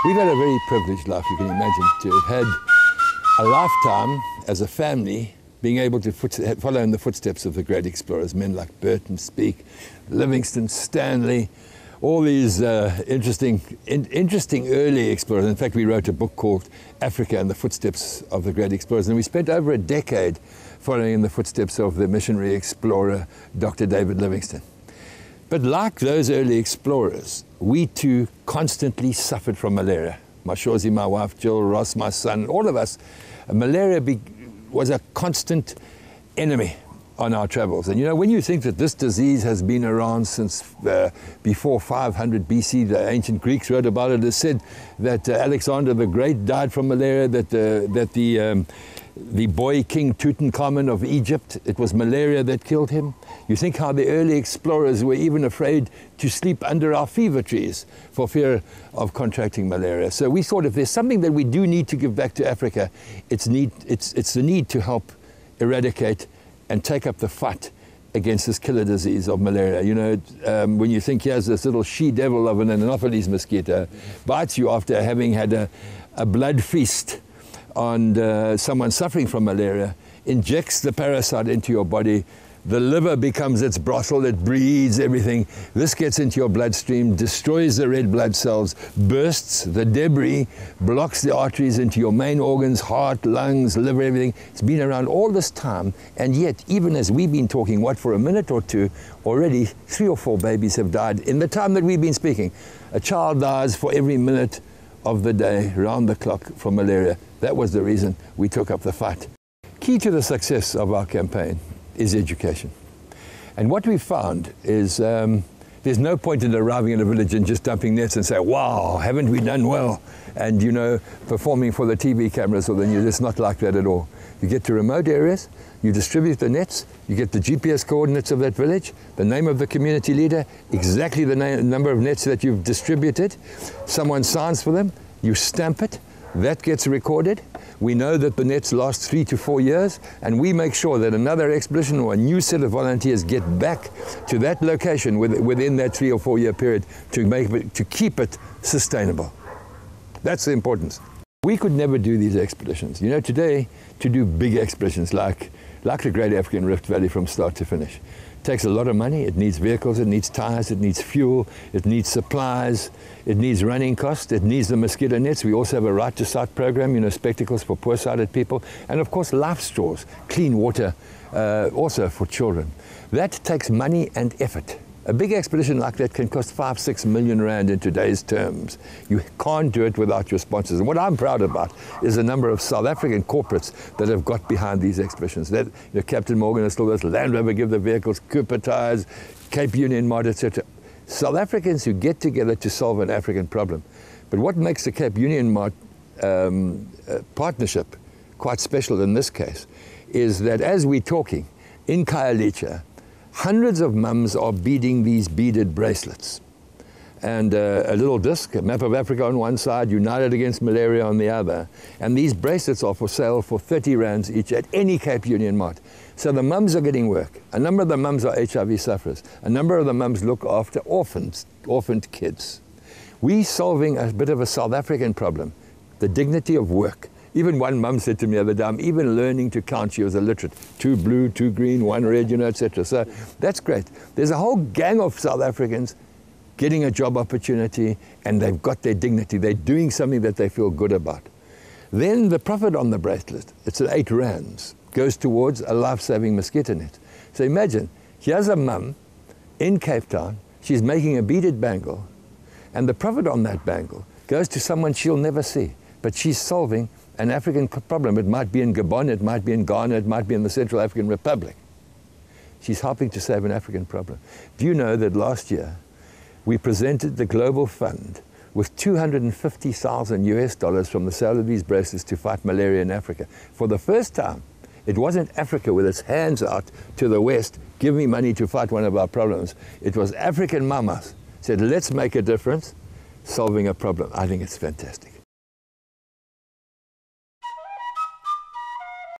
We've had a very privileged life, you can imagine, to have had a lifetime as a family being able to follow in the footsteps of the great explorers, men like Burton, Speke, Livingstone, Stanley, all these interesting early explorers. In fact, we wrote a book called Africa and the Footsteps of the Great Explorers, and we spent over a decade following in the footsteps of the missionary explorer, Dr. David Livingstone. But like those early explorers, we too constantly suffered from malaria. Mashozi, my wife, Jill, Ross, my son, all of us, malaria was a constant enemy on our travels. And you know, when you think that this disease has been around since before 500 BC, the ancient Greeks wrote about it. It said that Alexander the Great died from malaria, that the boy king Tutankhamun of Egypt, it was malaria that killed him. You think how the early explorers were even afraid to sleep under our fever trees for fear of contracting malaria. So we thought if there's something that we do need to give back to Africa, it's the need to help eradicate and take up the fight against this killer disease of malaria. You know, when you think here's this little she-devil of an Anopheles mosquito, bites you after having had a blood feast on someone suffering from malaria, injects the parasite into your body, the liver becomes its brothel, it breeds everything. This gets into your bloodstream, destroys the red blood cells, bursts the debris, blocks the arteries into your main organs, heart, lungs, liver, everything. It's been around all this time, and yet, even as we've been talking, for a minute or two, already 3 or 4 babies have died in the time that we've been speaking. A child dies for every minute of the day, round the clock, from malaria. That was the reason we took up the fight. Key to the success of our campaign is education. And what we found is there's no point in arriving in a village and just dumping nets and say, wow, haven't we done well? And, you know, performing for the TV cameras or the news. It's not like that at all. You get to remote areas, you distribute the nets, you get the GPS coordinates of that village, the name of the community leader, exactly the number of nets that you've distributed. Someone signs for them, you stamp it, that gets recorded. We know that the nets last 3 to 4 years, and we make sure that another expedition or a new set of volunteers get back to that location within that 3 or 4 year period to keep it sustainable. That's the importance. We could never do these expeditions. You know, today, to do big expeditions like the Great African Rift Valley from start to finish, takes a lot of money. It needs vehicles, it needs tires, it needs fuel, it needs supplies, it needs running costs, it needs the mosquito nets. We also have a right to sight program, you know, spectacles for poor-sighted people, and of course life straws, clean water, also for children. That takes money and effort. A big expedition like that can cost 5-6 million rand in today's terms. You can't do it without your sponsors. And what I'm proud about is the number of South African corporates that have got behind these expeditions. That, you know, Captain Morgan is still with us, Land Rover give the vehicles, Cooper Tires, Cape Union Mod, etc. South Africans who get together to solve an African problem. But what makes the Cape Union Mod partnership quite special in this case is that as we're talking, in Khayelitsha, hundreds of mums are beading these beaded bracelets. And a little disc, a map of Africa on one side, United Against Malaria on the other. And these bracelets are for sale for 30 rands each at any Cape Union Mart. So the mums are getting work. A number of the mums are HIV sufferers. A number of the mums look after orphaned kids. We're solving a bit of a South African problem, the dignity of work. Even one mum said to me the other day, I'm even learning to count. She was illiterate. 2 blue, 2 green, 1 red, you know, etc. So that's great. There's a whole gang of South Africans getting a job opportunity, and they've got their dignity. They're doing something that they feel good about. Then the profit on the bracelet, it's at 8 rands, goes towards a life-saving mosquito net. So imagine, here's a mum in Cape Town. She's making a beaded bangle, and the profit on that bangle goes to someone she'll never see, but she's solving an African problem. It might be in Gabon, it might be in Ghana, it might be in the Central African Republic. She's helping to save an African problem. Do you know that last year we presented the Global Fund with $250,000 US from the sale of these bracelets to fight malaria in Africa? For the first time, it wasn't Africa with its hands out to the West, give me money to fight one of our problems. It was African mamas said, let's make a difference, solving a problem. I think it's fantastic.